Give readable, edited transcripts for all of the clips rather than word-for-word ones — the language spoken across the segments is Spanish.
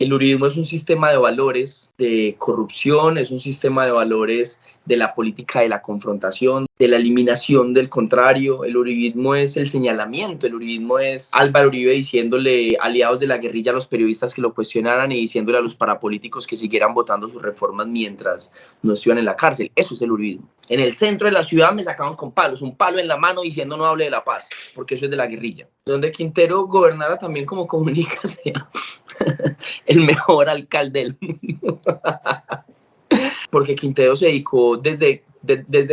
El uribismo es un sistema de valores de corrupción, es un sistema de valores de la política de la confrontación, de la eliminación del contrario. El uribismo es el señalamiento, el uribismo es Álvaro Uribe diciéndole aliados de la guerrilla a los periodistas que lo cuestionaran y diciéndole a los parapolíticos que siguieran votando sus reformas mientras no estuvieran en la cárcel. Eso es el uribismo. En el centro de la ciudad me sacaban con palos, un palo en la mano diciendo no hable de la paz, porque eso es de la guerrilla. Donde Quintero gobernara también como comunica sea el mejor alcalde del mundo. Porque Quintero se dedicó desde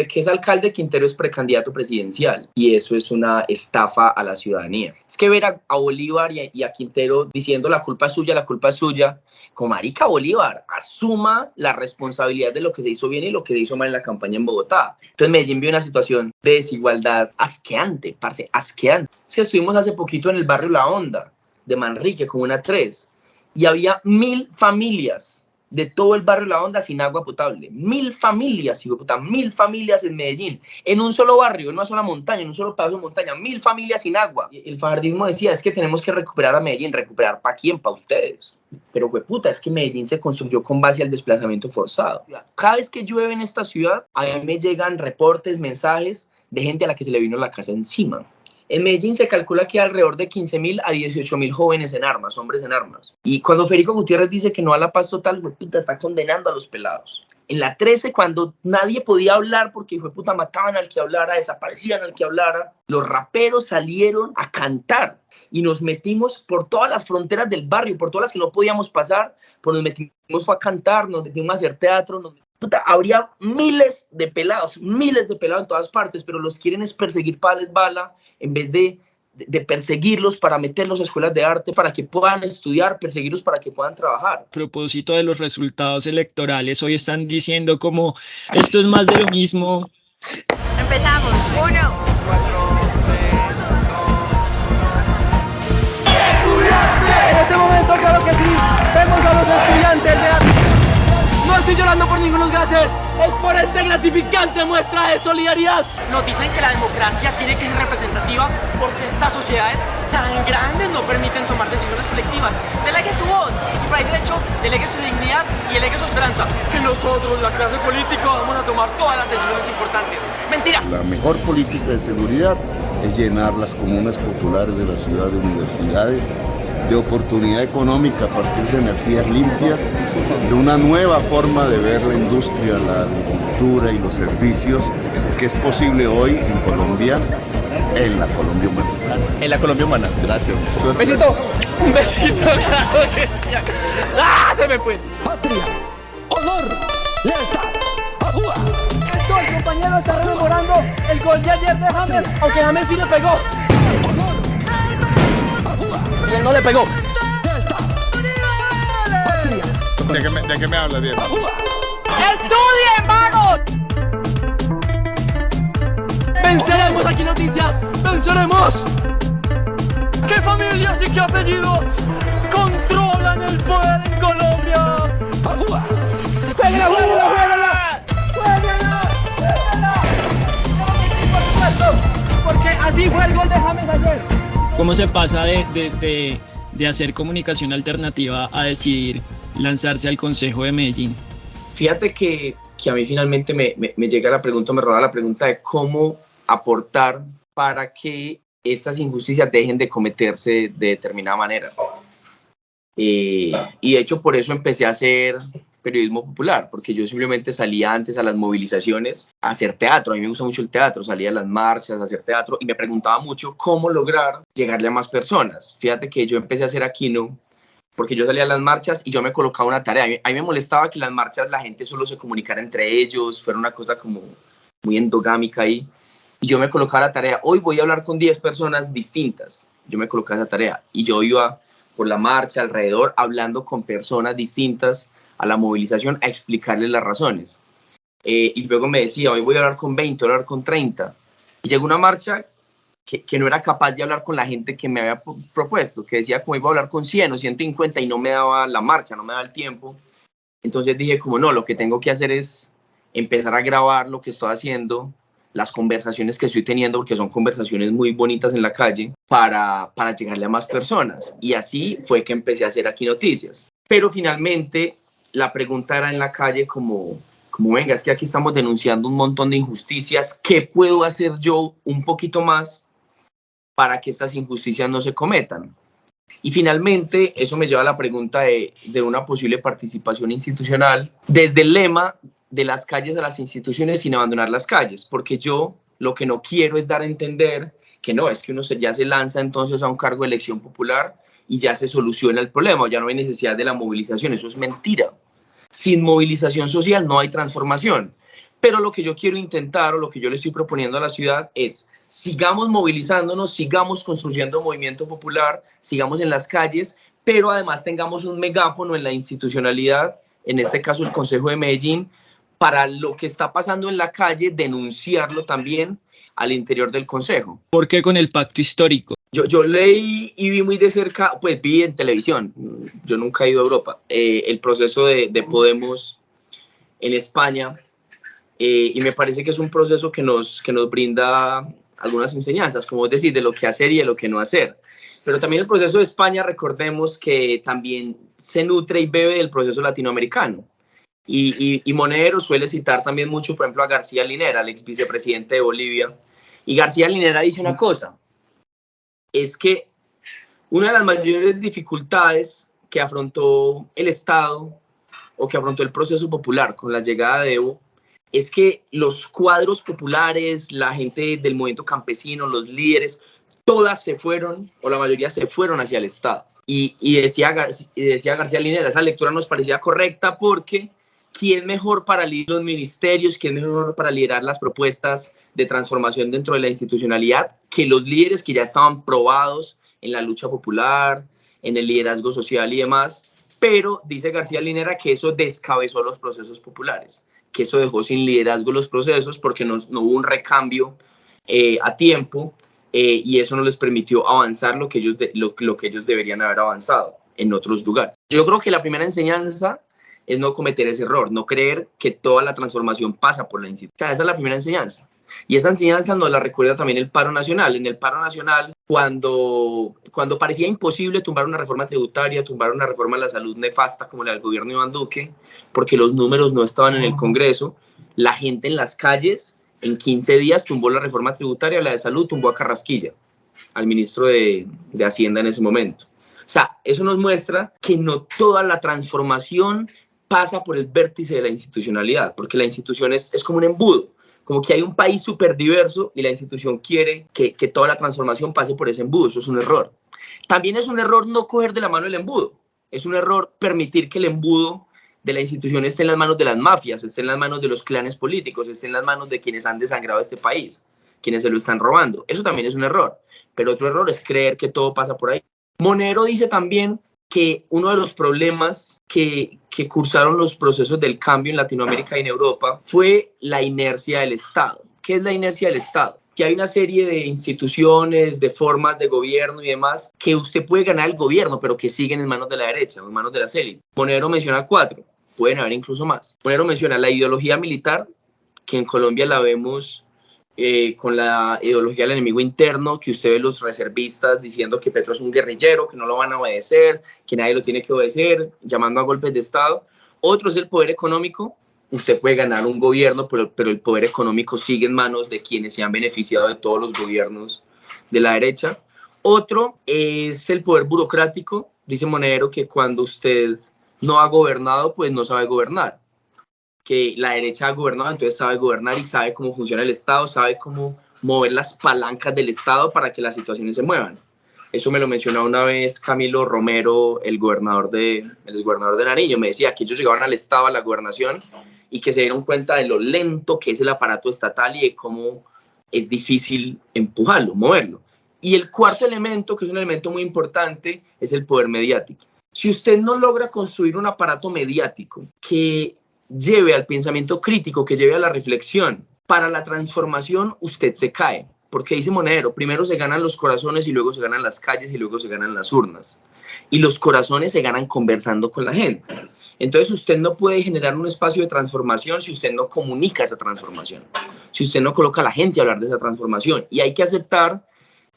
que es alcalde, Quintero es precandidato presidencial y eso es una estafa a la ciudadanía. Es que ver a Bolívar y a Quintero diciendo la culpa es suya, como marica Bolívar, asuma la responsabilidad de lo que se hizo bien y lo que se hizo mal en la campaña en Bogotá. Entonces Medellín vio una situación de desigualdad asqueante, parce, asqueante. Es que estuvimos hace poquito en el barrio La Honda de Manrique, Comuna 3, y había 1000 familias de todo el barrio La Honda sin agua potable. 1000 familias, hijo de puta, 1000 familias en Medellín, en un solo barrio, en una sola montaña, en un solo pedazo de montaña, 1000 familias sin agua. Y el fajardismo decía, es que tenemos que recuperar a Medellín. ¿Recuperar para quién? Para ustedes. Pero, güey, puta, es que Medellín se construyó con base al desplazamiento forzado. Cada vez que llueve en esta ciudad, a mí me llegan reportes, mensajes de gente a la que se le vino la casa encima. En Medellín se calcula que hay alrededor de 15.000 a 18.000 jóvenes en armas, hombres en armas. Y cuando Federico Gutiérrez dice que no a la paz total, güey, puta, está condenando a los pelados. En la 13, cuando nadie podía hablar porque, hijo de puta, mataban al que hablara, desaparecían al que hablara, los raperos salieron a cantar y nos metimos por todas las fronteras del barrio, por todas las que no podíamos pasar, pues nos metimos fue a cantar, nos metimos a hacer teatro, puta, habría miles de pelados en todas partes, pero los quieren es perseguir pales bala en vez de perseguirlos para meterlos a escuelas de arte, para que puedan estudiar, perseguirlos para que puedan trabajar. A propósito de los resultados electorales, hoy están diciendo como esto es más de lo mismo. Empezamos. 1, 4, 3. En este momento, claro que sí, vemos a los estudiantes de arte. No estoy llorando por ningunos gases, es por esta gratificante muestra de solidaridad. Nos dicen que la democracia tiene que ser representativa porque estas sociedades tan grandes no permiten tomar decisiones colectivas. Delegue su voz y para el derecho, delegue su dignidad y delegue su esperanza. Que nosotros, la clase política, vamos a tomar todas las decisiones importantes. ¡Mentira! La mejor política de seguridad es llenar las comunas populares de la ciudad de universidades, de oportunidad económica a partir de energías limpias, de una nueva forma de ver la industria, la agricultura y los servicios que es posible hoy en Colombia, en la Colombia humana. En la Colombia humana. Gracias. Un besito. Un besito. ¡Ah! Se me fue. Patria, honor, lealtad, ajúa. Esto, el compañero está rememorando el gol de ayer de James, aunque James sí le pegó. Honor, ajúa. Y él no le pegó. Lealtad, patria, ¿De qué me hablas, Diego? ajúa. ¡Estudien, vagos! ¡Venceremos aquí noticias! ¡Venceremos! ¿Qué familias y qué apellidos controlan el poder en Colombia? Ajúa. ¡Jueguenla, jueguenla, jueguenla! ¡Jueguenla, jueguenla! Por supuesto, porque así fue el gol de James ayer. ¿Cómo se pasa de hacer comunicación alternativa a decidir lanzarse al Consejo de Medellín? Fíjate que a mí finalmente me llega la pregunta, me roba la pregunta de cómo aportar para que estas injusticias dejen de cometerse de determinada manera. Y de hecho por eso empecé a hacer periodismo popular, porque yo simplemente salía antes a las movilizaciones a hacer teatro. A mí me gusta mucho el teatro, salía a las marchas a hacer teatro y me preguntaba mucho cómo lograr llegarle a más personas. Fíjate que yo empecé a hacer Aquino porque yo salía a las marchas y yo me colocaba una tarea. A mí me molestaba que las marchas la gente solo se comunicara entre ellos, fuera una cosa como muy endogámica ahí. Y yo me colocaba la tarea, hoy voy a hablar con 10 personas distintas. Yo me colocaba esa tarea y yo iba por la marcha alrededor hablando con personas distintas a la movilización a explicarles las razones. Y luego me decía, hoy voy a hablar con 20, voy a hablar con 30. Y llegó una marcha que no era capaz de hablar con la gente que me había propuesto, que decía como iba a hablar con 100 o 150 y no me daba la marcha, no me daba el tiempo. Entonces dije como no, lo que tengo que hacer es empezar a grabar lo que estoy haciendo, las conversaciones que estoy teniendo, porque son conversaciones muy bonitas en la calle, para llegarle a más personas. Y así fue que empecé a hacer Aquí Noticias. pero finalmente la pregunta era en la calle como venga, es que aquí estamos denunciando un montón de injusticias, ¿qué puedo hacer yo un poquito más para que estas injusticias no se cometan? Y finalmente eso me lleva a la pregunta de una posible participación institucional desde el lema de las calles a las instituciones sin abandonar las calles, porque yo lo que no quiero es dar a entender que no, es que uno ya se lanza entonces a un cargo de elección popular y ya se soluciona el problema, o ya no hay necesidad de la movilización. Eso es mentira. Sin movilización social no hay transformación. Pero lo que yo quiero intentar, o lo que yo le estoy proponiendo a la ciudad es: sigamos movilizándonos, sigamos construyendo movimiento popular, sigamos en las calles, pero además tengamos un megáfono en la institucionalidad, en este caso el Consejo de Medellín, para lo que está pasando en la calle, denunciarlo también al interior del Consejo. ¿Por qué con el pacto histórico? Yo leí y vi muy de cerca, pues vi en televisión, yo nunca he ido a Europa, el proceso de Podemos en España, y me parece que es un proceso que nos brinda algunas enseñanzas, como es decir, de lo que hacer y de lo que no hacer. Pero también el proceso de España, recordemos que también se nutre y bebe del proceso latinoamericano. Y Monedero suele citar también mucho, por ejemplo, a García Linera, el ex vicepresidente de Bolivia. Y García Linera dice una cosa, es que una de las mayores dificultades que afrontó el Estado o que afrontó el proceso popular con la llegada de Evo es que los cuadros populares, la gente del movimiento campesino, los líderes, todas se fueron, o la mayoría se fueron hacia el Estado. Y decía García Linera, esa lectura nos parecía correcta porque ¿quién mejor para liderar los ministerios, quién mejor para liderar las propuestas de transformación dentro de la institucionalidad que los líderes que ya estaban probados en la lucha popular, en el liderazgo social y demás? Pero dice García Linera que eso descabezó los procesos populares, que eso dejó sin liderazgo los procesos porque no hubo un recambio a tiempo, y eso no les permitió avanzar lo que ellos deberían haber avanzado en otros lugares. Yo creo que la primera enseñanza es no cometer ese error, no creer que toda la transformación pasa por la institución. O sea, esa es la primera enseñanza. Y esa enseñanza nos la recuerda también el paro nacional. En el paro nacional, cuando parecía imposible tumbar una reforma tributaria, tumbar una reforma de la salud nefasta como la del gobierno de Iván Duque, porque los números no estaban en el Congreso, la gente en las calles en 15 días tumbó la reforma tributaria, la de salud tumbó a Carrasquilla, al ministro de Hacienda en ese momento. O sea, eso nos muestra que no toda la transformación pasa por el vértice de la institucionalidad, porque la institución es como un embudo, como que hay un país súper diverso y la institución quiere que toda la transformación pase por ese embudo. Eso es un error. También es un error no coger de la mano el embudo, es un error permitir que el embudo de la institución esté en las manos de las mafias, esté en las manos de los clanes políticos, esté en las manos de quienes han desangrado este país, quienes se lo están robando. Eso también es un error, pero otro error es creer que todo pasa por ahí. Monedero dice también que uno de los problemas que cursaron los procesos del cambio en Latinoamérica y en Europa fue la inercia del Estado. ¿Qué es la inercia del Estado? Que hay una serie de instituciones, de formas de gobierno y demás que usted puede ganar el gobierno, pero que siguen en manos de la derecha, en manos de las élites. Monedero menciona 4, pueden haber incluso más. Monedero menciona la ideología militar, que en Colombia la vemos con la ideología del enemigo interno, que usted ve los reservistas diciendo que Petro es un guerrillero, que no lo van a obedecer, que nadie lo tiene que obedecer, llamando a golpes de Estado. Otro es el poder económico. Usted puede ganar un gobierno, pero el poder económico sigue en manos de quienes se han beneficiado de todos los gobiernos de la derecha. Otro es el poder burocrático. Dice Monedero que cuando usted no ha gobernado, pues no sabe gobernar. Que la derecha ha gobernado, entonces sabe gobernar y sabe cómo funciona el Estado, sabe cómo mover las palancas del Estado para que las situaciones se muevan. Eso me lo mencionó una vez Camilo Romero, el exgobernador de Nariño. Me decía que ellos llegaban al Estado, a la gobernación, y que se dieron cuenta de lo lento que es el aparato estatal y de cómo es difícil empujarlo, moverlo. Y el cuarto elemento, que es un elemento muy importante, es el poder mediático. Si usted no logra construir un aparato mediático que lleve al pensamiento crítico, que lleve a la reflexión, para la transformación usted se cae. Porque dice Monedero, primero se ganan los corazones y luego se ganan las calles y luego se ganan las urnas. Y los corazones se ganan conversando con la gente. Entonces usted no puede generar un espacio de transformación si usted no comunica esa transformación, si usted no coloca a la gente a hablar de esa transformación. Y hay que aceptar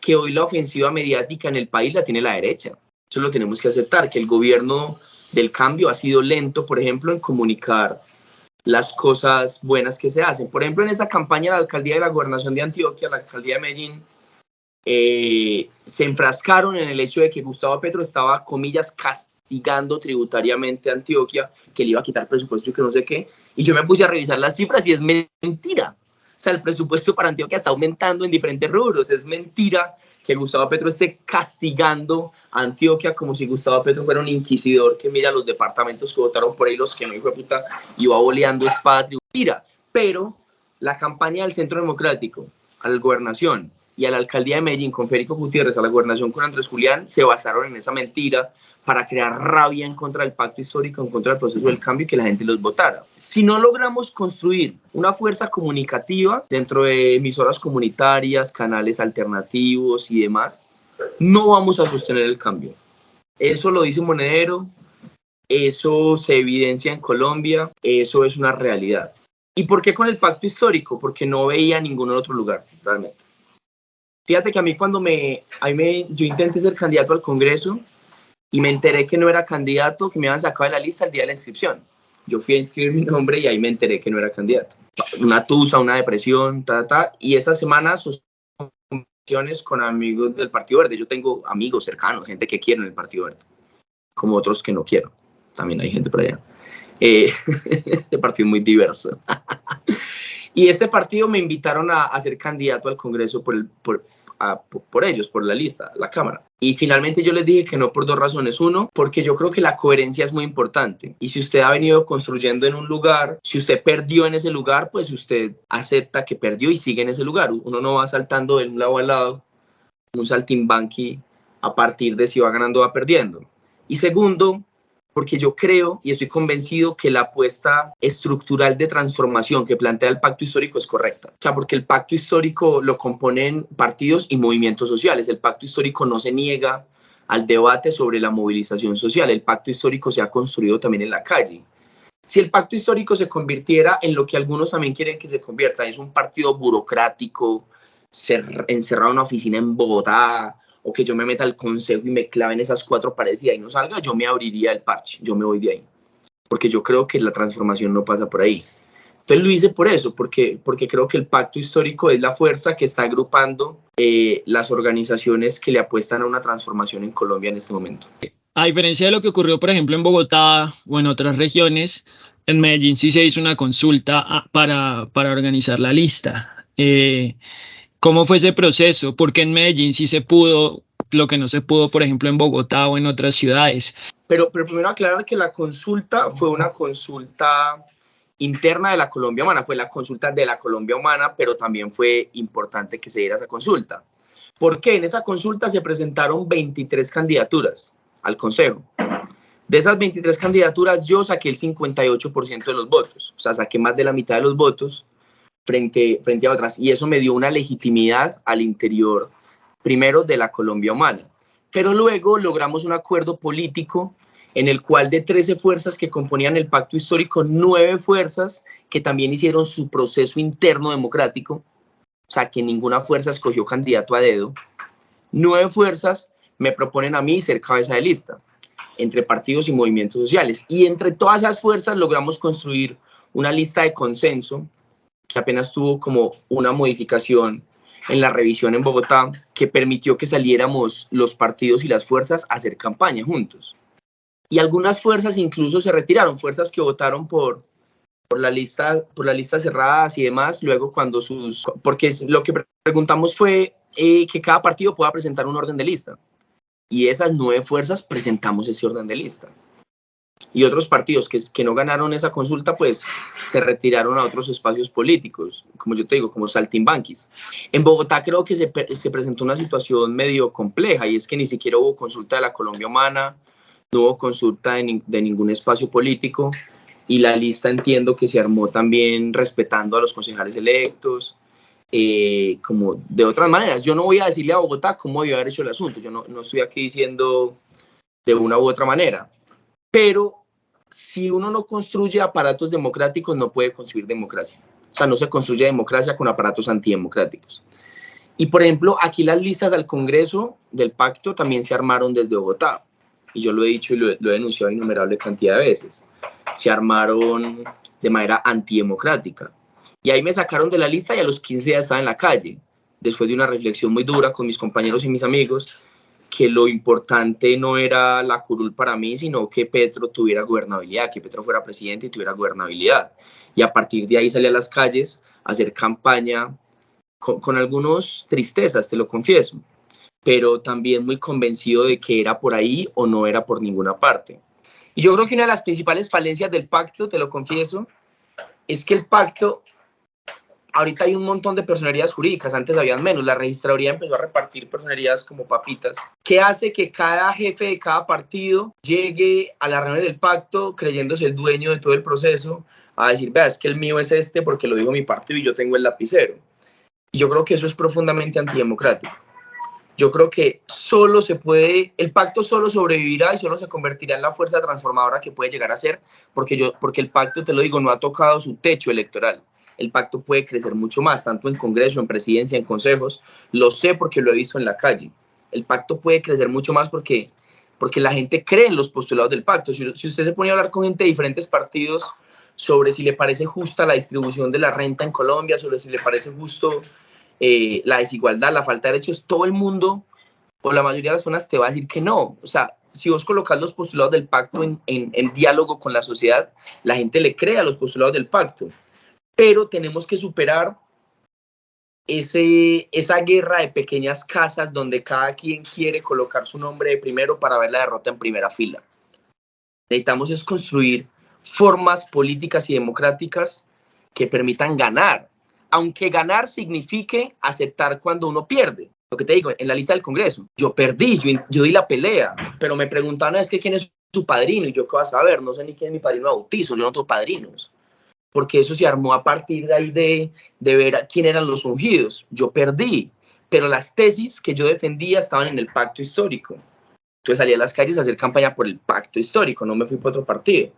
que hoy la ofensiva mediática en el país la tiene la derecha. Eso lo tenemos que aceptar, que el gobierno del cambio ha sido lento, por ejemplo, en comunicar las cosas buenas que se hacen. Por ejemplo, en esa campaña de la alcaldía de la gobernación de Antioquia, la alcaldía de Medellín, se enfrascaron en el hecho de que Gustavo Petro estaba, comillas, castigando tributariamente a Antioquia, que le iba a quitar presupuesto y que no sé qué, y yo me puse a revisar las cifras y es mentira. O sea, el presupuesto para Antioquia está aumentando en diferentes rubros, es mentira que Gustavo Petro esté castigando a Antioquia como si Gustavo Petro fuera un inquisidor que mira los departamentos que votaron por ahí, los que no, hijo de puta, y va boleando espada tributaria. Pero la campaña del Centro Democrático a la gobernación y a la alcaldía de Medellín con Federico Gutiérrez, a la gobernación con Andrés Julián, se basaron en esa mentira para crear rabia en contra del pacto histórico, en contra del proceso del cambio y que la gente los votara. Si no logramos construir una fuerza comunicativa dentro de emisoras comunitarias, canales alternativos y demás, no vamos a sostener el cambio. Eso lo dice Monedero, eso se evidencia en Colombia, eso es una realidad. ¿Y por qué con el pacto histórico? Porque no veía ningún otro lugar, realmente. Fíjate que a mí cuando yo intenté ser candidato al Congreso y me enteré que no era candidato, que me habían sacado de la lista el día de la inscripción. Yo fui a inscribir mi nombre y ahí me enteré que no era candidato. Una tusa, una depresión, y esa semana conversaciones con amigos del Partido Verde. Yo tengo amigos cercanos, gente que quiero en el Partido Verde, como otros que no quiero. También hay gente por allá. Este partido es muy diverso. Y este partido me invitaron a ser candidato al Congreso por ellos, por la lista, la Cámara. Y finalmente yo les dije que no por dos razones. Uno, porque yo creo que la coherencia es muy importante. Y si usted ha venido construyendo en un lugar, si usted perdió en ese lugar, pues usted acepta que perdió y sigue en ese lugar. Uno no va saltando de un lado al lado, un saltimbanqui, a partir de si va ganando o va perdiendo. Y segundo, porque yo creo y estoy convencido que la apuesta estructural de transformación que plantea el pacto histórico es correcta. O sea, porque el pacto histórico lo componen partidos y movimientos sociales. El pacto histórico no se niega al debate sobre la movilización social. El pacto histórico se ha construido también en la calle. Si el pacto histórico se convirtiera en lo que algunos también quieren que se convierta, es un partido burocrático, encerrado en una oficina en Bogotá, o que yo me meta al consejo y me clave en esas cuatro paredes y de ahí no salga, yo me abriría el parche, yo me voy de ahí. Porque yo creo que la transformación no pasa por ahí. Entonces lo hice por eso, porque creo que el pacto histórico es la fuerza que está agrupando las organizaciones que le apuestan a una transformación en Colombia en este momento. A diferencia de lo que ocurrió, por ejemplo, en Bogotá o en otras regiones, en Medellín sí se hizo una consulta para organizar la lista. ¿Cómo fue ese proceso? Porque en Medellín sí se pudo, lo que no se pudo, por ejemplo, en Bogotá o en otras ciudades. Pero primero aclarar que la consulta fue una consulta interna de la Colombia Humana, fue la consulta de la Colombia Humana, pero también fue importante que se diera esa consulta. Porque en esa consulta se presentaron 23 candidaturas al Consejo. De esas 23 candidaturas yo saqué el 58% de los votos, o sea, saqué más de la mitad de los votos frente a otras, y eso me dio una legitimidad al interior, primero de la Colombia Humana, pero luego logramos un acuerdo político en el cual de 13 fuerzas que componían el pacto histórico, 9 fuerzas que también hicieron su proceso interno democrático, o sea, que ninguna fuerza escogió candidato a dedo, 9 fuerzas me proponen a mí ser cabeza de lista, entre partidos y movimientos sociales, y entre todas esas fuerzas logramos construir una lista de consenso que apenas tuvo como una modificación en la revisión en Bogotá, que permitió que saliéramos los partidos y las fuerzas a hacer campaña juntos. Y algunas fuerzas incluso se retiraron, fuerzas que votaron por la lista cerradas y demás, luego porque lo que preguntamos fue que cada partido pueda presentar un orden de lista. Y esas 9 fuerzas presentamos ese orden de lista. Y otros partidos que no ganaron esa consulta, pues se retiraron a otros espacios políticos, como yo te digo, como saltimbanquis. En Bogotá creo que se presentó una situación medio compleja, y es que ni siquiera hubo consulta de la Colombia Humana, no hubo consulta de ningún espacio político, y la lista entiendo que se armó también respetando a los concejales electos, como de otras maneras. Yo no voy a decirle a Bogotá cómo debió haber hecho el asunto, yo no estoy aquí diciendo de una u otra manera. Pero si uno no construye aparatos democráticos, no puede construir democracia. O sea, no se construye democracia con aparatos antidemocráticos. Y, por ejemplo, aquí las listas al Congreso del Pacto también se armaron desde Bogotá. y yo lo he dicho y lo he denunciado innumerable cantidad de veces, se armaron de manera antidemocrática. Y ahí me sacaron de la lista y a los 15 días estaba en la calle, después de una reflexión muy dura con mis compañeros y mis amigos, que lo importante no era la curul para mí, sino que Petro tuviera gobernabilidad, que Petro fuera presidente y tuviera gobernabilidad. Y a partir de ahí salí a las calles a hacer campaña con algunas tristezas, te lo confieso, pero también muy convencido de que era por ahí o no era por ninguna parte. Y yo creo que una de las principales falencias del pacto, te lo confieso, es que el pacto, ahorita hay un montón de personerías jurídicas, antes habían menos, la registraduría empezó a repartir personerías como papitas, que hace que cada jefe de cada partido llegue a la reunión del pacto creyéndose el dueño de todo el proceso, a decir, vea, es que el mío es este porque lo dijo mi partido y yo tengo el lapicero. Y yo creo que eso es profundamente antidemocrático. Yo creo que solo se puede, el pacto solo sobrevivirá y solo se convertirá en la fuerza transformadora que puede llegar a ser, porque el pacto, te lo digo, no ha tocado su techo electoral. El pacto puede crecer mucho más, tanto en Congreso, en Presidencia, en consejos. Lo sé porque lo he visto en la calle. El pacto puede crecer mucho más porque la gente cree en los postulados del pacto. Si usted se pone a hablar con gente de diferentes partidos sobre si le parece justa la distribución de la renta en Colombia, sobre si le parece justo la desigualdad, la falta de derechos, todo el mundo, o la mayoría de las personas, te va a decir que no. O sea, si vos colocas los postulados del pacto en diálogo con la sociedad, la gente le cree a los postulados del pacto. Pero tenemos que superar esa guerra de pequeñas casas donde cada quien quiere colocar su nombre de primero para ver la derrota en primera fila. Necesitamos es construir formas políticas y democráticas que permitan ganar, aunque ganar signifique aceptar cuando uno pierde. Lo que te digo, en la lista del Congreso, yo perdí, yo di la pelea, pero me preguntaban, es que quién es su padrino, y yo qué vas a saber, no sé ni quién es mi padrino de bautizo, yo no tengo padrinos, porque eso se armó a partir de ahí de ver quién eran los ungidos. Yo perdí, pero las tesis que yo defendía estaban en el pacto histórico. Entonces salí a las calles a hacer campaña por el pacto histórico, no me fui por otro partido.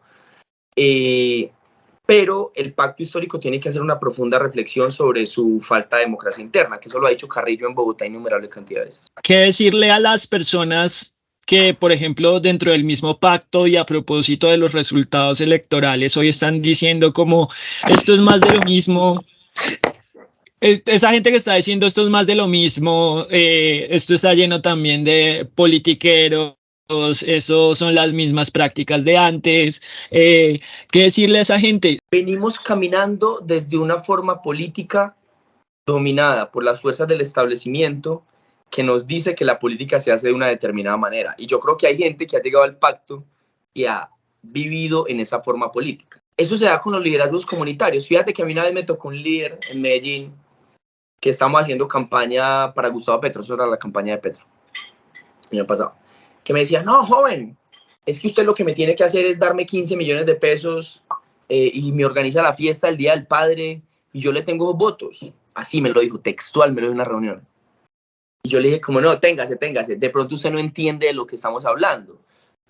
Pero el pacto histórico tiene que hacer una profunda reflexión sobre su falta de democracia interna, que eso lo ha dicho Carrillo en Bogotá innumerable cantidad de veces. ¿Qué decirle a las personas que, por ejemplo, dentro del mismo pacto y a propósito de los resultados electorales, hoy están diciendo como esto es más de lo mismo? Esa gente que está diciendo esto es más de lo mismo, esto está lleno también de politiqueros, eso son las mismas prácticas de antes. ¿Qué decirle a esa gente? Venimos caminando desde una forma política dominada por las fuerzas del establecimiento que nos dice que la política se hace de una determinada manera. Y yo creo que hay gente que ha llegado al pacto y ha vivido en esa forma política. Eso se da con los liderazgos comunitarios. Fíjate que a mí una vez me tocó un líder en Medellín que estamos haciendo campaña para Gustavo Petro, eso era la campaña de Petro, el año pasado, que me decía, no, joven, es que usted lo que me tiene que hacer es darme 15 millones de pesos y me organiza la fiesta el Día del Padre y yo le tengo votos. Así me lo dijo, textual, me lo dijo en una reunión. Y yo le dije, como no, téngase, de pronto usted no entiende de lo que estamos hablando.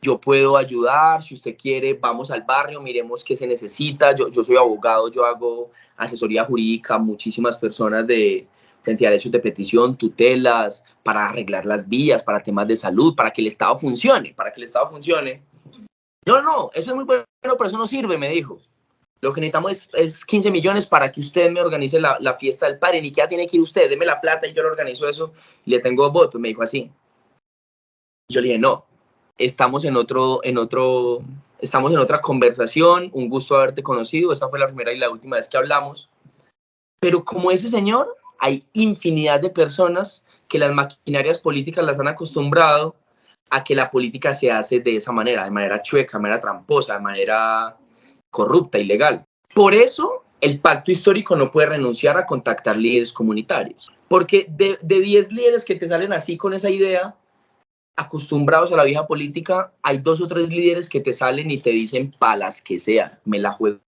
Yo puedo ayudar, si usted quiere, vamos al barrio, miremos qué se necesita. Yo soy abogado, yo hago asesoría jurídica a muchísimas personas de entidad de derechos de petición, tutelas, para arreglar las vías, para temas de salud, para que el Estado funcione, No, eso es muy bueno, pero eso no sirve, me dijo. Lo que necesitamos es 15 millones para que usted me organice la fiesta del padre, ni siquiera tiene que ir usted, deme la plata y yo le organizo eso y le tengo votos, me dijo así. Yo le dije, no, estamos en otra conversación, un gusto haberte conocido, esta fue la primera y la última vez que hablamos, pero como ese señor, hay infinidad de personas que las maquinarias políticas las han acostumbrado a que la política se hace de esa manera, de manera chueca, de manera tramposa, de manera corrupta, ilegal. Por eso el pacto histórico no puede renunciar a contactar líderes comunitarios, porque de 10 líderes que te salen así con esa idea, acostumbrados a la vieja política, hay 2 o 3 líderes que te salen y te dicen palas que sea, me la juego.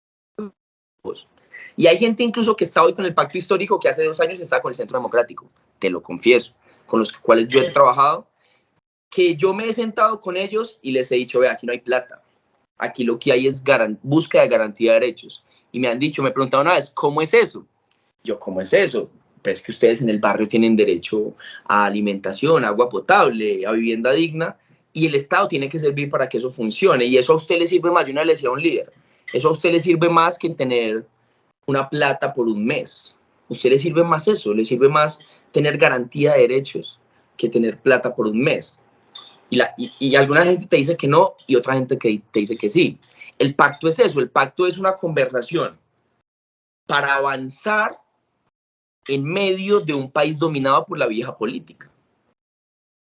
Y hay gente incluso que está hoy con el pacto histórico que hace 2 años estaba con el Centro Democrático, te lo confieso, con los cuales yo he trabajado, que yo me he sentado con ellos y les he dicho, vea, aquí no hay plata, aquí lo que hay es búsqueda de garantía de derechos. Y me han dicho, me preguntaron una vez, ¿cómo es eso? Yo, ¿cómo es eso? Pues que ustedes en el barrio tienen derecho a alimentación, agua potable, a vivienda digna, y el Estado tiene que servir para que eso funcione, y eso a usted le sirve más. Yo una vez le decía a un líder, eso a usted le sirve más que tener una plata por un mes. A usted le sirve más eso, le sirve más tener garantía de derechos que tener plata por un mes. Y alguna gente te dice que no y otra gente que te dice que sí. El pacto es eso, el pacto es una conversación para avanzar en medio de un país dominado por la vieja política.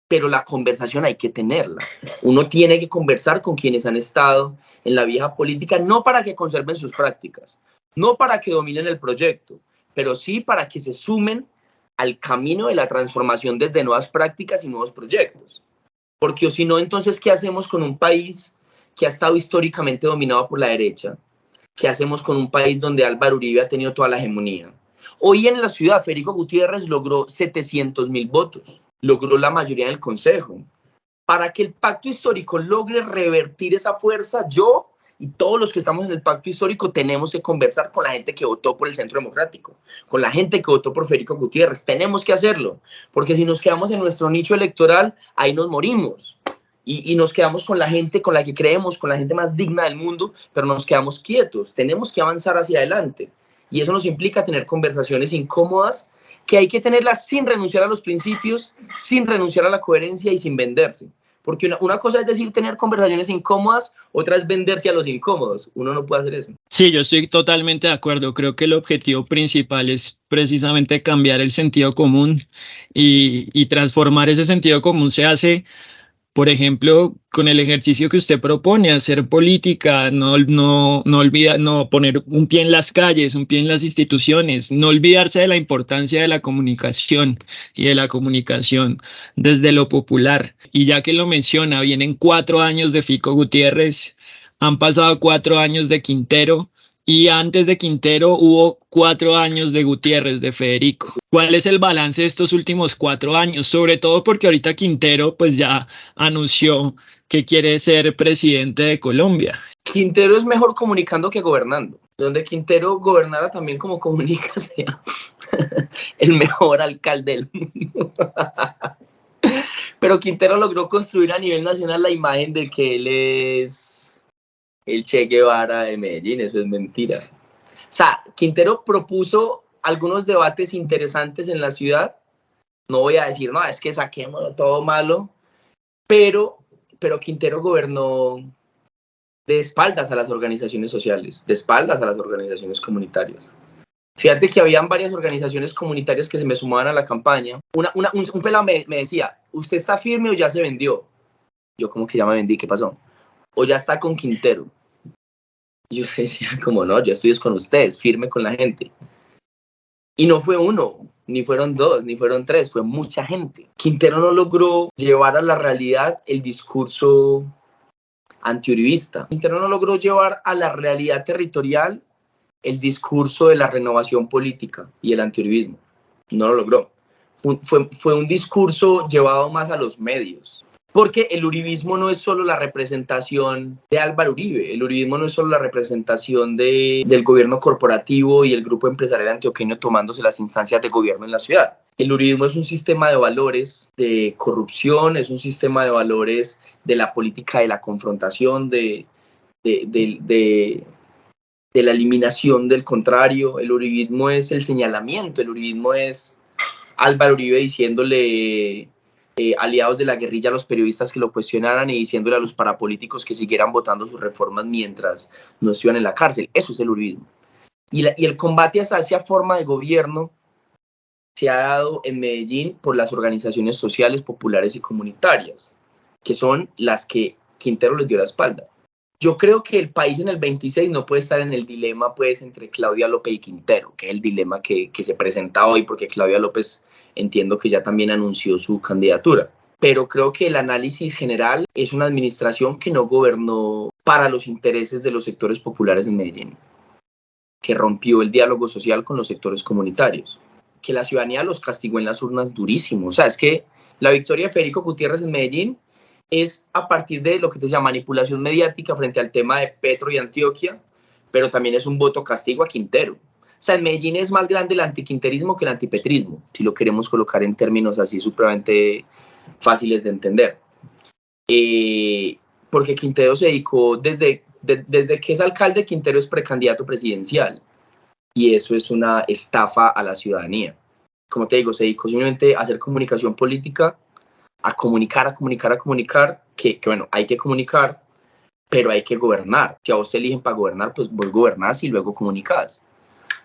Pero la conversación hay que tenerla. Uno tiene que conversar con quienes han estado en la vieja política, no para que conserven sus prácticas, no para que dominen el proyecto, pero sí para que se sumen al camino de la transformación desde nuevas prácticas y nuevos proyectos. Porque o si no, entonces, ¿qué hacemos con un país que ha estado históricamente dominado por la derecha? ¿Qué hacemos con un país donde Álvaro Uribe ha tenido toda la hegemonía? Hoy en la ciudad, Federico Gutiérrez logró 700.000 votos, logró la mayoría del consejo. Para que el pacto histórico logre revertir esa fuerza, yo y todos los que estamos en el pacto histórico tenemos que conversar con la gente que votó por el Centro Democrático, con la gente que votó por Federico Gutiérrez. Tenemos que hacerlo, porque si nos quedamos en nuestro nicho electoral, ahí nos morimos. Y nos quedamos con la gente con la que creemos, con la gente más digna del mundo, pero nos quedamos quietos. Tenemos que avanzar hacia adelante. Y eso nos implica tener conversaciones incómodas, que hay que tenerlas sin renunciar a los principios, sin renunciar a la coherencia y sin venderse. Porque una cosa es decir tener conversaciones incómodas, otra es venderse a los incómodos. Uno no puede hacer eso. Sí, yo estoy totalmente de acuerdo. Creo que el objetivo principal es precisamente cambiar el sentido común y transformar ese sentido común. Se hace, por ejemplo, con el ejercicio que usted propone, hacer política, no poner un pie en las calles, un pie en las instituciones, no olvidarse de la importancia de la comunicación y de la comunicación desde lo popular. Y ya que lo menciona, vienen 4 años de Fico Gutiérrez, han pasado 4 años de Quintero, y antes de Quintero hubo 4 años de Gutiérrez, de Federico. ¿Cuál es el balance de estos últimos 4 años? Sobre todo porque ahorita Quintero pues ya anunció que quiere ser presidente de Colombia. Quintero es mejor comunicando que gobernando. Donde Quintero gobernara también como comunica, sea el mejor alcalde del mundo. Pero Quintero logró construir a nivel nacional la imagen de que él es el Che Guevara de Medellín. Eso es mentira. O sea, Quintero propuso algunos debates interesantes en la ciudad. No voy a decir, no, es que saquémoslo todo malo, pero Quintero gobernó de espaldas a las organizaciones sociales, de espaldas a las organizaciones comunitarias. Fíjate que habían varias organizaciones comunitarias que se me sumaban a la campaña. Un pelado me decía, ¿usted está firme o ya se vendió? Yo como que ya me vendí, ¿qué pasó? O ya está con Quintero. Y yo decía, como no, yo estoy con ustedes, firme con la gente. Y no fue uno, ni fueron 2, ni fueron 3, fue mucha gente. Quintero no logró llevar a la realidad el discurso antiuribista. Quintero no logró llevar a la realidad territorial el discurso de la renovación política y el antiuribismo. No lo logró. Fue un discurso llevado más a los medios. Porque el uribismo no es solo la representación de Álvaro Uribe, el uribismo no es solo la representación del gobierno corporativo y el grupo empresarial antioqueño tomándose las instancias de gobierno en la ciudad. El uribismo es un sistema de valores de corrupción, es un sistema de valores de la política de la confrontación, de la eliminación del contrario. El uribismo es el señalamiento, el uribismo es Álvaro Uribe diciéndole aliados de la guerrilla a los periodistas que lo cuestionaran y diciéndole a los parapolíticos que siguieran votando sus reformas mientras no estuvieran en la cárcel. Eso es el uribismo. Y el combate hacia esa forma de gobierno se ha dado en Medellín por las organizaciones sociales, populares y comunitarias, que son las que Quintero les dio la espalda. Yo creo que el país en el 26 no puede estar en el dilema pues entre Claudia López y Quintero, que es el dilema que se presenta hoy, porque Claudia López entiendo que ya también anunció su candidatura. Pero creo que el análisis general es una administración que no gobernó para los intereses de los sectores populares en Medellín, que rompió el diálogo social con los sectores comunitarios, que la ciudadanía los castigó en las urnas durísimo. O sea, es que la victoria de Federico Gutiérrez en Medellín es a partir de lo que te llama manipulación mediática frente al tema de Petro y Antioquia, pero también es un voto castigo a Quintero. O sea, en Medellín es más grande el antiquinterismo que el antipetrismo, si lo queremos colocar en términos así supremamente fáciles de entender. porque Quintero se dedicó, desde que es alcalde, Quintero es precandidato presidencial, y eso es una estafa a la ciudadanía. Como te digo, se dedicó simplemente a hacer comunicación política, a comunicar, que bueno, hay que comunicar, pero hay que gobernar. Si a vos te eligen para gobernar, pues vos gobernás y luego comunicás.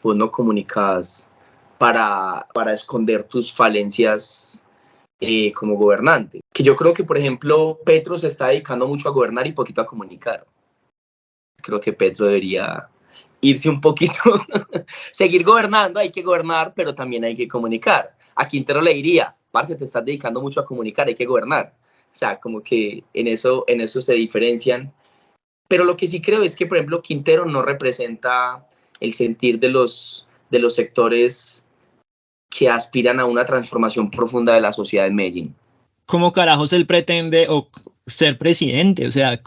Vos no comunicás para esconder tus falencias como gobernante. Que yo creo que, por ejemplo, Petro se está dedicando mucho a gobernar y poquito a comunicar. Creo que Petro debería irse un poquito, seguir gobernando, hay que gobernar, pero también hay que comunicar. A Quintero le diría, parce, te estás dedicando mucho a comunicar, hay que gobernar. O sea, como que en eso se diferencian. Pero lo que sí creo es que, por ejemplo, Quintero no representa el sentir de los sectores que aspiran a una transformación profunda de la sociedad en Medellín. ¿Cómo carajos él pretende ser presidente? O sea,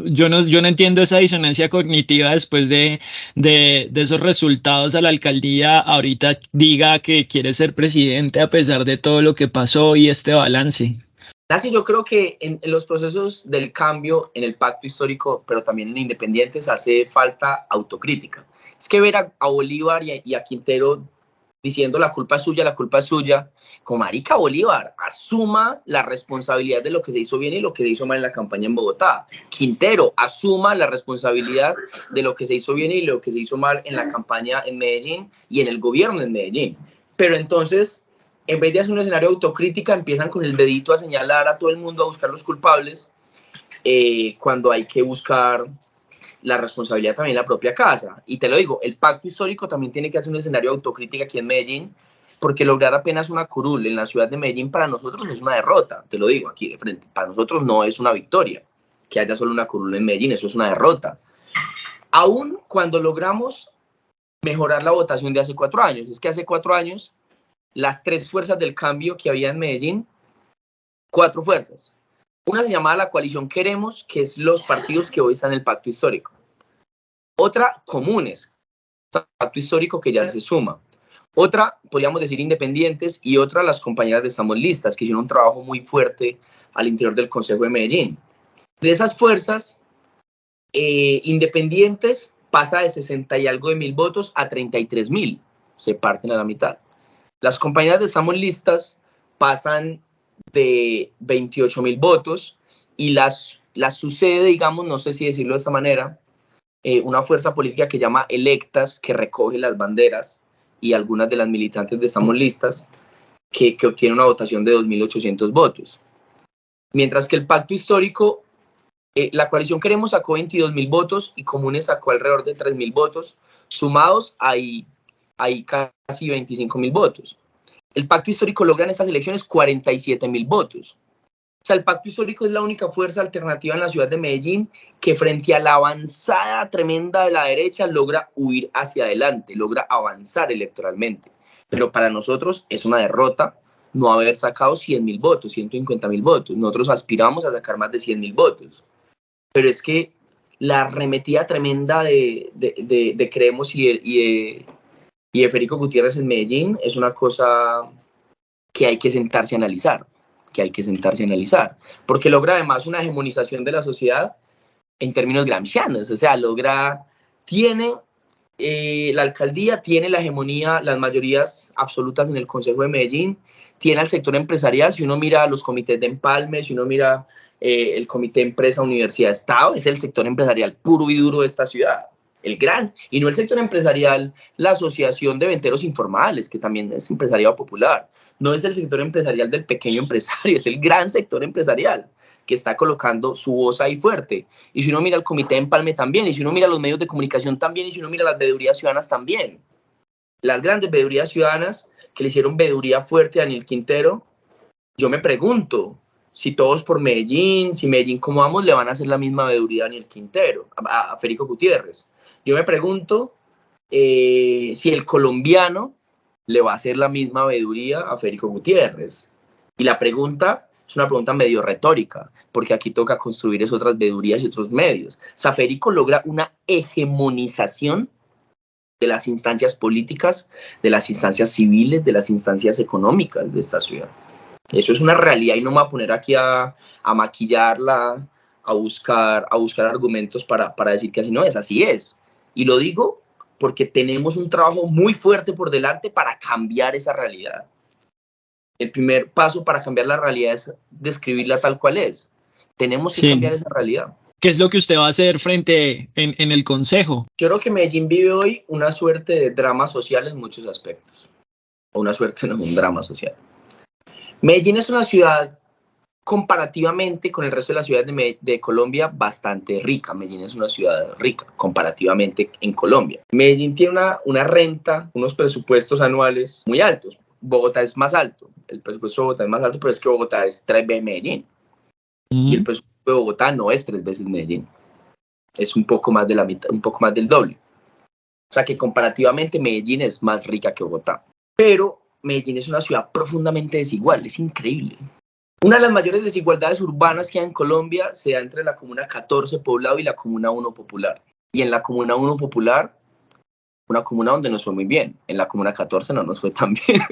yo no entiendo esa disonancia cognitiva después de esos resultados a la alcaldía. Ahorita diga que quiere ser presidente a pesar de todo lo que pasó y este balance. Así yo creo que en los procesos del cambio, en el pacto histórico, pero también en Independientes, hace falta autocrítica. Es que ver a Bolívar y a Quintero diciendo la culpa es suya, como marica, Bolívar, asuma la responsabilidad de lo que se hizo bien y lo que se hizo mal en la campaña en Bogotá. Quintero, asuma la responsabilidad de lo que se hizo bien y lo que se hizo mal en la campaña en Medellín y en el gobierno en Medellín. Pero entonces, en vez de hacer un escenario de autocrítica, empiezan con el dedito a señalar a todo el mundo, a buscar los culpables, cuando hay que buscar la responsabilidad también en la propia casa. Y te lo digo, el pacto histórico también tiene que hacer un escenario de autocrítica aquí en Medellín, porque lograr apenas una curul en la ciudad de Medellín para nosotros es una derrota, te lo digo aquí de frente, para nosotros no es una victoria que haya solo una curul en Medellín, eso es una derrota. Aún cuando logramos mejorar la votación de hace 4 años, es que hace 4 años las 3 fuerzas del cambio que había en Medellín, 4 fuerzas. Una se llamaba la coalición Queremos, que es los partidos que hoy están en el pacto histórico. Otra, Comunes, pacto histórico que ya se suma. Otra, podríamos decir Independientes, y otra, las compañeras de Estamos Listas, que hicieron un trabajo muy fuerte al interior del Consejo de Medellín. De esas fuerzas, Independientes pasa de 60 y algo de mil votos a 33.000, se parten a la mitad. Las compañeras de Estamos Listas pasan de 28.000 votos y las sucede, digamos, no sé si decirlo de esa manera, una fuerza política que llama Electas, que recoge las banderas y algunas de las militantes de Estamos Listas, que obtiene una votación de 2.800 votos. Mientras que el pacto histórico, la coalición Queremos sacó 22.000 votos y Comunes sacó alrededor de 3.000 votos, sumados hay casi 25.000 votos. El pacto histórico logra en estas elecciones 47.000 votos. O sea, el pacto histórico es la única fuerza alternativa en la ciudad de Medellín que frente a la avanzada tremenda de la derecha logra huir hacia adelante, logra avanzar electoralmente. Pero para nosotros es una derrota no haber sacado 100.000 votos, 150.000 votos. Nosotros aspiramos a sacar más de 100.000 votos. Pero es que la arremetida tremenda de Creemos y de Federico Gutiérrez en Medellín es una cosa que hay que sentarse a analizar, porque logra además una hegemonización de la sociedad en términos gramscianos, o sea, tiene la alcaldía, tiene la hegemonía, las mayorías absolutas en el Consejo de Medellín, tiene al sector empresarial. Si uno mira los comités de empalme, si uno mira el comité empresa, universidad, estado, es el sector empresarial puro y duro de esta ciudad. El gran, y no el sector empresarial, la asociación de venteros informales, que también es empresariado popular. No es el sector empresarial del pequeño empresario, es el gran sector empresarial que está colocando su voz ahí fuerte. Y si uno mira el comité de empalme también, y si uno mira los medios de comunicación también, y si uno mira las veedurías ciudadanas también. Las grandes veedurías ciudadanas que le hicieron veeduría fuerte a Daniel Quintero, yo me pregunto, si todos por Medellín, si Medellín como vamos, le van a hacer la misma veeduría a Daniel Quintero, a Federico Gutiérrez. Yo me pregunto si el colombiano le va a hacer la misma veeduría a Federico Gutiérrez. Y la pregunta es una pregunta medio retórica, porque aquí toca construir esas otras veedurías y otros medios. O sea, Federico logra una hegemonización de las instancias políticas, de las instancias civiles, de las instancias económicas de esta ciudad. Eso es una realidad y no me voy a poner aquí a maquillarla, a buscar argumentos para decir que así no es, así es. Y lo digo porque tenemos un trabajo muy fuerte por delante para cambiar esa realidad. El primer paso para cambiar la realidad es describirla tal cual es. Tenemos que cambiar esa realidad. ¿Qué es lo que usted va a hacer frente en el consejo? Yo creo que Medellín vive hoy una suerte de drama social en muchos aspectos. O una suerte, no, un drama social. Medellín es una ciudad comparativamente con el resto de las ciudades de Colombia bastante rica. Medellín es una ciudad rica comparativamente en Colombia. Medellín tiene una renta, unos presupuestos anuales muy altos. Bogotá es más alto. El presupuesto de Bogotá es más alto, pero es que Bogotá es 3 veces Medellín. Y el presupuesto de Bogotá no es 3 veces Medellín. Es un poco más de la mitad, un poco más del doble. O sea que comparativamente Medellín es más rica que Bogotá. Pero Medellín es una ciudad profundamente desigual, es increíble. Una de las mayores desigualdades urbanas que hay en Colombia se da entre la Comuna 14 Poblado y la Comuna 1 Popular. Y en la Comuna 1 Popular, una comuna donde nos fue muy bien. En la Comuna 14 no nos fue tan bien.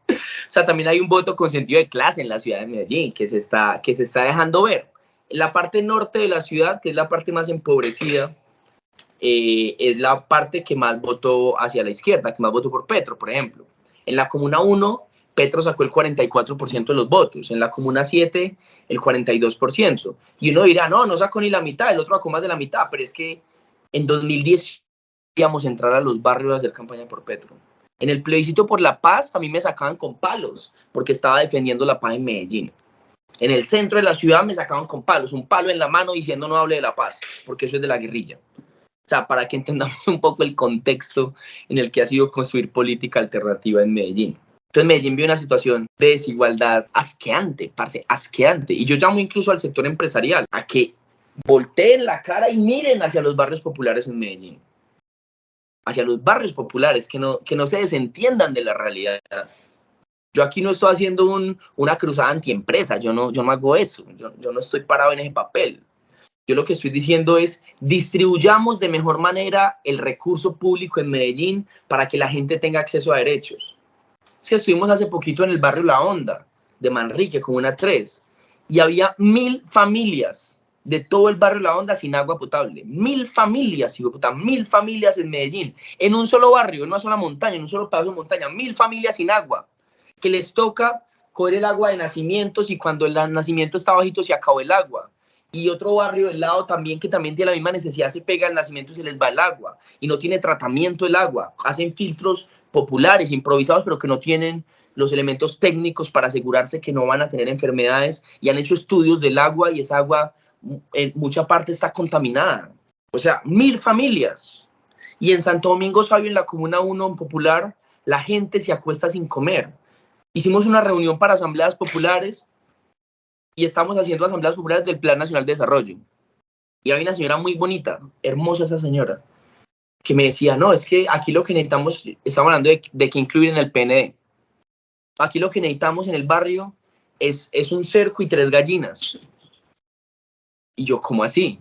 O sea, también hay un voto con sentido de clase en la ciudad de Medellín que se está dejando ver. En la parte norte de la ciudad, que es la parte más empobrecida, es la parte que más votó hacia la izquierda, que más votó por Petro, por ejemplo. En la Comuna 1, Petro sacó el 44% de los votos. En la Comuna 7, el 42%. Y uno dirá, no sacó ni la mitad, el otro sacó más de la mitad. Pero es que en 2010 íbamos a entrar a los barrios a hacer campaña por Petro. En el plebiscito por la paz, a mí me sacaban con palos, porque estaba defendiendo la paz en Medellín. En el centro de la ciudad me sacaban con palos, un palo en la mano diciendo no hable de la paz, porque eso es de la guerrilla. O sea, para que entendamos un poco el contexto en el que ha sido construir política alternativa en Medellín. Entonces Medellín vive una situación de desigualdad asqueante, parce, asqueante. Y yo llamo incluso al sector empresarial a que volteen la cara y miren hacia los barrios populares en Medellín. Hacia los barrios populares, que no se desentiendan de la realidad. Yo aquí no estoy haciendo una cruzada antiempresa, yo no hago eso, yo no estoy parado en ese papel. Yo lo que estoy diciendo es, distribuyamos de mejor manera el recurso público en Medellín para que la gente tenga acceso a derechos. Es que estuvimos hace poquito en el barrio La Honda, de Manrique, Comuna 3, y había 1000 familias de todo el barrio La Honda sin agua potable. 1000 familias, 1000 familias en Medellín, en un solo barrio, en una sola montaña, en un solo pedazo de montaña, 1000 familias sin agua, que les toca coger el agua de nacimientos y cuando el nacimiento está bajito se acabó el agua. Y otro barrio del lado también que también tiene la misma necesidad, se pega el nacimiento y se les va el agua. Y no tiene tratamiento el agua. Hacen filtros populares, improvisados, pero que no tienen los elementos técnicos para asegurarse que no van a tener enfermedades. Y han hecho estudios del agua y esa agua en mucha parte está contaminada. O sea, 1000 familias. Y en Santo Domingo Sabio, en la Comuna 1 Popular, la gente se acuesta sin comer. Hicimos una reunión para asambleas populares y estamos haciendo asambleas populares del Plan Nacional de Desarrollo. Y hay una señora muy bonita, hermosa esa señora, que me decía, no, es que aquí lo que necesitamos, estamos hablando de que incluir en el PND. Aquí lo que necesitamos en el barrio es un cerco y 3 gallinas. Y yo, ¿cómo así?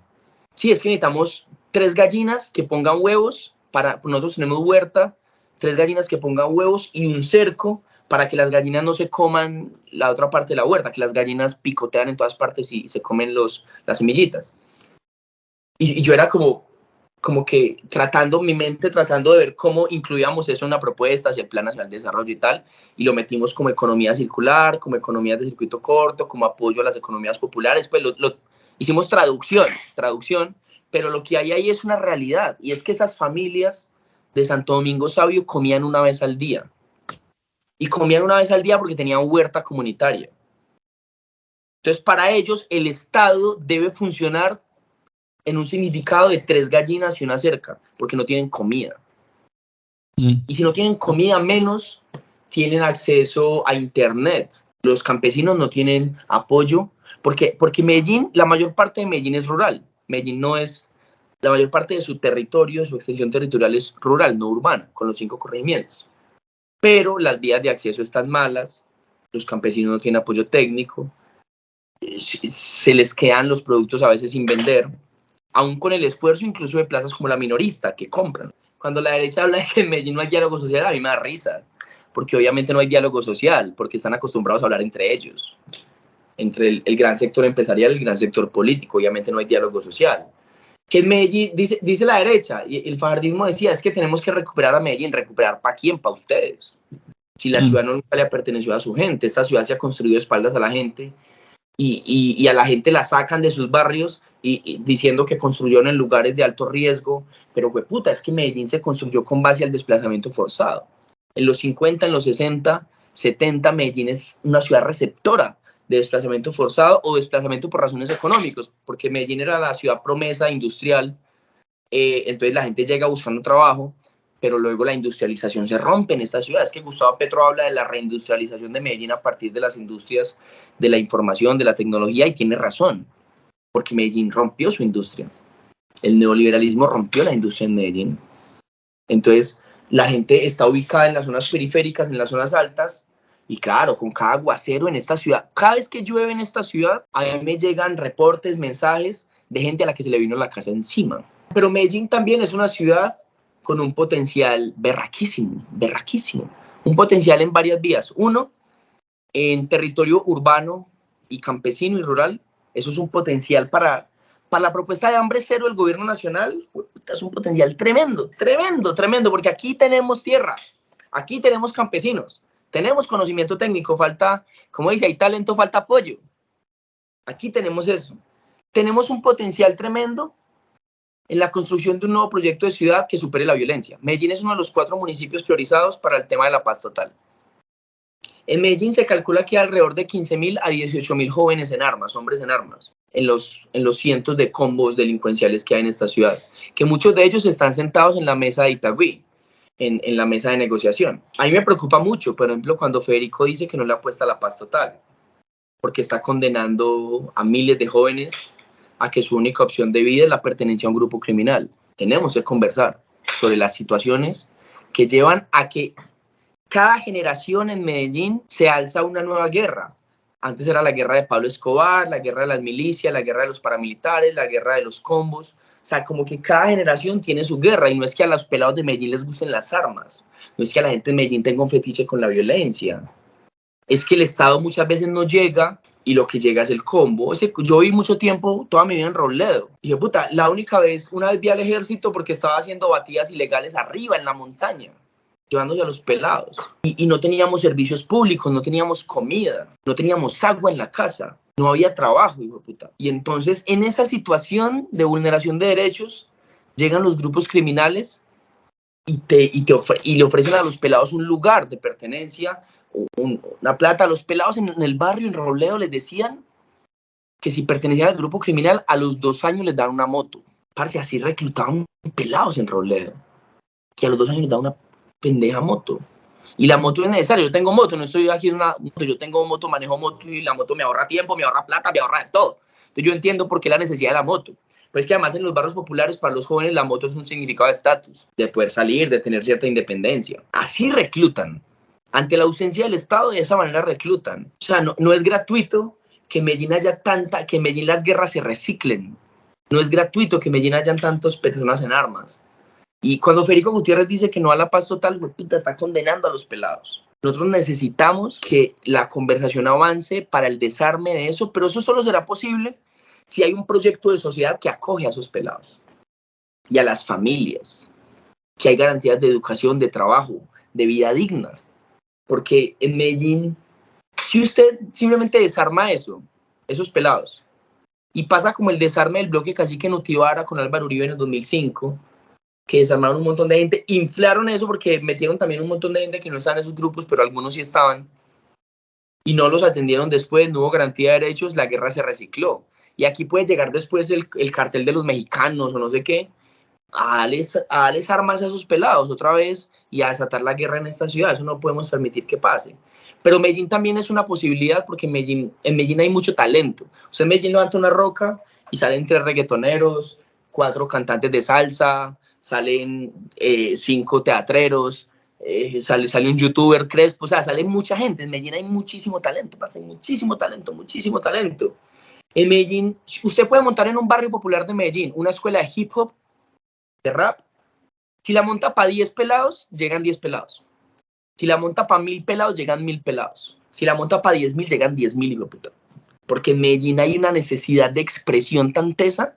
Sí, es que necesitamos 3 gallinas que pongan huevos, nosotros tenemos huerta, 3 gallinas que pongan huevos y un cerco para que las gallinas no se coman la otra parte de la huerta, que las gallinas picotean en todas partes y se comen las semillitas. Y yo era como que mi mente tratando de ver cómo incluíamos eso en una propuesta hacia el Plan Nacional de Desarrollo y tal, y lo metimos como economía circular, como economías de circuito corto, como apoyo a las economías populares, pues hicimos traducción, pero lo que hay ahí es una realidad, y es que esas familias de Santo Domingo Sabio comían una vez al día. Y comían una vez al día porque tenían huerta comunitaria. Entonces, para ellos, el Estado debe funcionar en un significado de 3 gallinas y una cerca, porque no tienen comida. Y si no tienen comida, menos tienen acceso a Internet. Los campesinos no tienen apoyo, porque Medellín, la mayor parte de Medellín es rural. Medellín no es, la mayor parte de su territorio, su extensión territorial es rural, no urbana, con los 5 corregimientos. Pero las vías de acceso están malas, los campesinos no tienen apoyo técnico, se les quedan los productos a veces sin vender, aún con el esfuerzo incluso de plazas como La Minorista, que compran. Cuando la derecha habla de que en Medellín no hay diálogo social, a mí me da risa, porque obviamente no hay diálogo social, porque están acostumbrados a hablar entre ellos, entre el gran sector empresarial y el gran sector político, obviamente no hay diálogo social. Que en Medellín, dice la derecha, y el fajardismo decía, es que tenemos que recuperar a Medellín. ¿Recuperar para quién? Para ustedes. Si la ciudad nunca le perteneció a su gente, esta ciudad se ha construido de espaldas a la gente, y a la gente la sacan de sus barrios y diciendo que construyeron en lugares de alto riesgo, pero hueputa, es que Medellín se construyó con base al desplazamiento forzado. En los 50, en los 60, 70, Medellín es una ciudad receptora de desplazamiento forzado o desplazamiento por razones económicas, porque Medellín era la ciudad promesa industrial, entonces la gente llega buscando trabajo, pero luego la industrialización se rompe en esta ciudad. Es que Gustavo Petro habla de la reindustrialización de Medellín a partir de las industrias de la información, de la tecnología, y tiene razón, porque Medellín rompió su industria. El neoliberalismo rompió la industria en Medellín. Entonces, la gente está ubicada en las zonas periféricas, en las zonas altas, y claro, con cada aguacero en esta ciudad, cada vez que llueve en esta ciudad, a mí me llegan reportes, mensajes de gente a la que se le vino la casa encima. Pero Medellín también es una ciudad con un potencial berraquísimo, un potencial en varias vías. Uno, en territorio urbano y campesino y rural, eso es un potencial para la propuesta de hambre cero del gobierno nacional, es un potencial tremendo, porque aquí tenemos tierra, aquí tenemos campesinos, tenemos conocimiento técnico, falta, como dice, hay talento, falta apoyo. Aquí tenemos eso. Tenemos un potencial tremendo en la construcción de un nuevo proyecto de ciudad que supere la violencia. Medellín es uno de los 4 municipios priorizados para el tema de la paz total. En Medellín se calcula que hay alrededor de 15.000 a 18.000 jóvenes en armas, hombres en armas, en los cientos de combos delincuenciales que hay en esta ciudad, que muchos de ellos están sentados en la mesa de Itagüí, en la mesa de negociación. A mí me preocupa mucho, por ejemplo, cuando Federico dice que no le apuesta a la paz total, porque está condenando a miles de jóvenes a que su única opción de vida es la pertenencia a un grupo criminal. Tenemos que conversar sobre las situaciones que llevan a que cada generación en Medellín se alza una nueva guerra. Antes era la guerra de Pablo Escobar, la guerra de las milicias, la guerra de los paramilitares, la guerra de los combos. O sea, como que cada generación tiene su guerra, y no es que a los pelados de Medellín les gusten las armas, no es que a la gente de Medellín tenga un fetiche con la violencia. Es que el Estado muchas veces no llega, y lo que llega es el combo. Yo viví mucho tiempo, toda mi vida en Robledo. Y dije, puta, una vez vi al ejército porque estaba haciendo batidas ilegales arriba en la montaña, llevándose a los pelados. Y no teníamos servicios públicos, no teníamos comida, no teníamos agua en la casa, no había trabajo, hijo de puta. Y entonces, en esa situación de vulneración de derechos, llegan los grupos criminales y le ofrecen a los pelados un lugar de pertenencia, una plata. A los pelados en el barrio, en Robledo, les decían que si pertenecían al grupo criminal, a los 2 años les daban una moto. Parce, así reclutaban pelados en Robledo, que a los 2 años les daban una pendeja moto. Y la moto es necesaria. Yo tengo moto, no estoy aquí en una moto, yo tengo moto, manejo moto, y la moto me ahorra tiempo, me ahorra plata, me ahorra de todo. Entonces yo entiendo por qué la necesidad de la moto. Pues que además en los barrios populares, para los jóvenes, la moto es un significado de estatus, de poder salir, de tener cierta independencia. Así reclutan. Ante la ausencia del Estado, de esa manera reclutan. O sea, no es gratuito que en Medellín haya que en Medellín las guerras se reciclen. No es gratuito que en Medellín hayan tantas personas en armas. Y cuando Federico Gutiérrez dice que no a la paz total, puta, está condenando a los pelados. Nosotros necesitamos que la conversación avance para el desarme de eso, pero eso solo será posible si hay un proyecto de sociedad que acoge a esos pelados y a las familias, que hay garantías de educación, de trabajo, de vida digna. Porque en Medellín, si usted simplemente desarma esos pelados, y pasa como el desarme del bloque Cacique Nutibara con Álvaro Uribe en el 2005, que desarmaron un montón de gente, inflaron eso porque metieron también un montón de gente que no estaban en esos grupos, pero algunos sí estaban, y no los atendieron después, no hubo garantía de derechos, la guerra se recicló. Y aquí puede llegar después el cartel de los mexicanos o no sé qué, a darles armas a esos pelados otra vez y a desatar la guerra en esta ciudad. Eso no podemos permitir que pase. Pero Medellín también es una posibilidad, porque en Medellín hay mucho talento. Usted en Medellín levanta una roca y salen 3 reggaetoneros, 4 cantantes de salsa, salen 5 teatreros, sale un youtuber Crespo, o sea, sale mucha gente. En Medellín hay muchísimo talento, muchísimo talento. En Medellín, usted puede montar en un barrio popular de Medellín una escuela de hip hop, de rap. Si la monta para 10 pelados, llegan 10 pelados. Si la monta para 1000 pelados, llegan 1000 pelados. Si la monta para 10.000, llegan 10.000, hijo de puta. Porque en Medellín hay una necesidad de expresión tan tesa.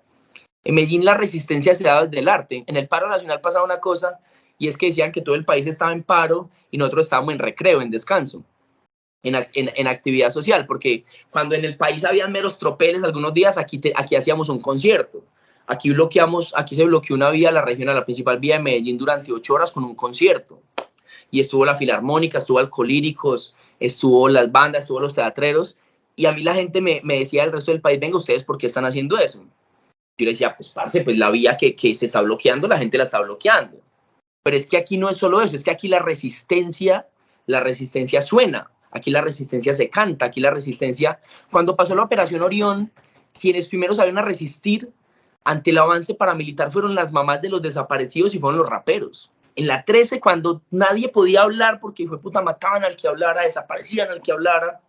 En Medellín la resistencia se da desde el arte. En el paro nacional pasaba una cosa, y es que decían que todo el país estaba en paro y nosotros estábamos en recreo, en descanso, en actividad social, porque cuando en el país habían meros tropeles algunos días, aquí hacíamos un concierto. Aquí se bloqueó una vía, la principal vía de Medellín durante 8 horas con un concierto. Y estuvo la Filarmónica, estuvo Alcolíricos, estuvo las bandas, estuvo los teatreros, y a mí la gente me decía del resto del país, venga, ¿ustedes por qué están haciendo eso? Yo le decía, pues parce, pues la vía que se está bloqueando, la gente la está bloqueando. Pero es que aquí no es solo eso, es que aquí la resistencia suena, aquí la resistencia se canta, aquí la resistencia... Cuando pasó la Operación Orión, quienes primero salieron a resistir ante el avance paramilitar fueron las mamás de los desaparecidos y fueron los raperos. En la 13, cuando nadie podía hablar porque hijo de puta mataban al que hablara, desaparecían al que hablara,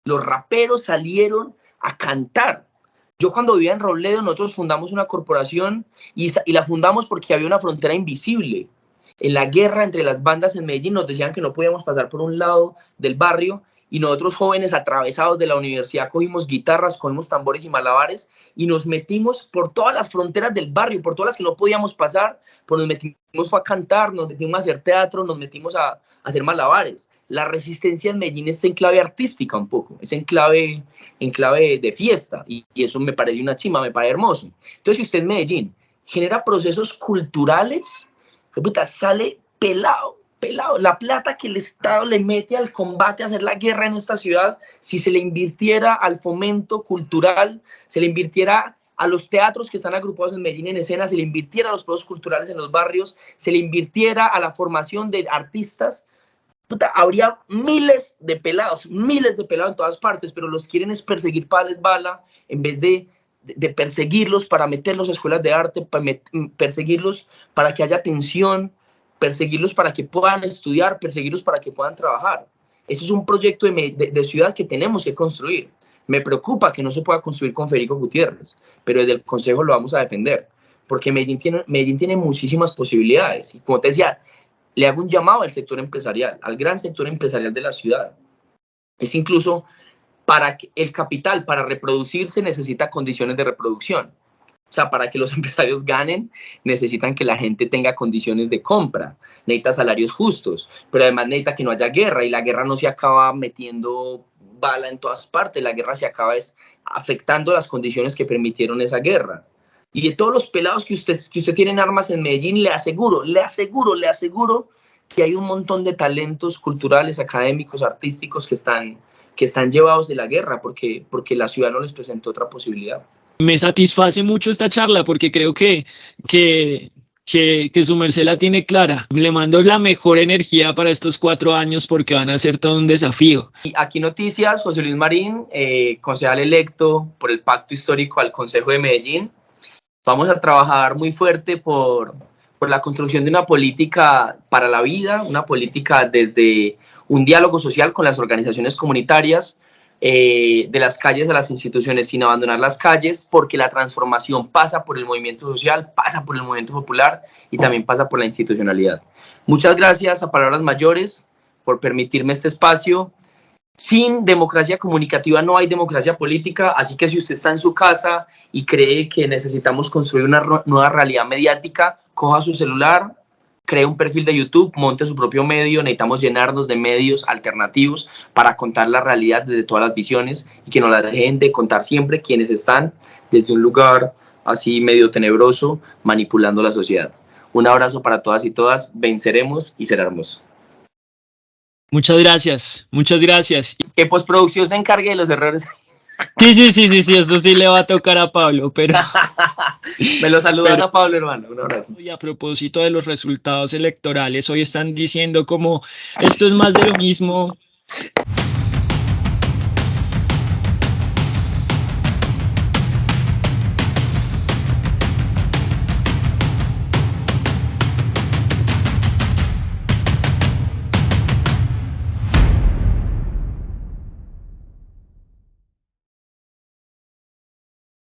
los raperos salieron a cantar. Yo cuando vivía en Robledo, nosotros fundamos una corporación y la fundamos porque había una frontera invisible. En la guerra entre las bandas en Medellín nos decían que no podíamos pasar por un lado del barrio, y nosotros jóvenes atravesados de la universidad cogimos guitarras, cogimos tambores y malabares y nos metimos por todas las fronteras del barrio, por todas las que no podíamos pasar, pues nos metimos a cantar, nos metimos a hacer teatro, nos metimos a hacer malabares. La resistencia en Medellín es en clave artística un poco, es en clave de fiesta, y eso me parece una chimba, me parece hermoso. Entonces, si usted en Medellín genera procesos culturales, puta, sale pelado. La plata que el Estado le mete al combate, a hacer la guerra en esta ciudad, si se le invirtiera al fomento cultural, se le invirtiera a los teatros que están agrupados en Medellín en escena, se le invirtiera a los procesos culturales en los barrios, se le invirtiera a la formación de artistas, puta, habría miles de pelados en todas partes, pero los quieren es perseguir pales bala, en vez de perseguirlos para meterlos a escuelas de arte, perseguirlos para que haya atención, perseguirlos para que puedan estudiar, perseguirlos para que puedan trabajar. Ese es un proyecto de ciudad que tenemos que construir. Me preocupa que no se pueda construir con Federico Gutiérrez, pero desde el Consejo lo vamos a defender, porque Medellín tiene muchísimas posibilidades. Y como te decía, le hago un llamado al sector empresarial, al gran sector empresarial de la ciudad. Es incluso para que el capital, para reproducirse, necesita condiciones de reproducción. O sea, para que los empresarios ganen, necesitan que la gente tenga condiciones de compra, necesita salarios justos, pero además necesita que no haya guerra, y la guerra no se acaba metiendo bala en todas partes, la guerra se acaba afectando las condiciones que permitieron esa guerra. Y de todos los pelados que usted tiene en armas en Medellín, le aseguro que hay un montón de talentos culturales, académicos, artísticos que están llevados de la guerra, porque la ciudad no les presentó otra posibilidad. Me satisface mucho esta charla porque creo que su merced la tiene clara. Le mando la mejor energía para estos 4 años porque van a ser todo un desafío. Y aquí noticias, José Luis Marín, concejal electo por el Pacto Histórico al Consejo de Medellín. Vamos a trabajar muy fuerte por la construcción de una política para la vida, una política desde un diálogo social con las organizaciones comunitarias, de las calles a las instituciones sin abandonar las calles, porque la transformación pasa por el movimiento social, pasa por el movimiento popular y también pasa por la institucionalidad. Muchas gracias a Palabras Mayores por permitirme este espacio. Sin democracia comunicativa no hay democracia política, así que si usted está en su casa y cree que necesitamos construir una nueva realidad mediática, coja su celular, cree un perfil de YouTube, monte su propio medio. Necesitamos llenarnos de medios alternativos para contar la realidad desde todas las visiones, y que nos la dejen de contar siempre quienes están desde un lugar así medio tenebroso manipulando la sociedad. Un abrazo para todas y todas, venceremos y será hermoso. Muchas gracias, muchas gracias. Que postproducción se encargue de los errores. Sí, esto sí le va a tocar a Pablo, pero... Me lo saludan a Pablo, hermano, un abrazo. Y a propósito de los resultados electorales, hoy están diciendo como esto es más de lo mismo,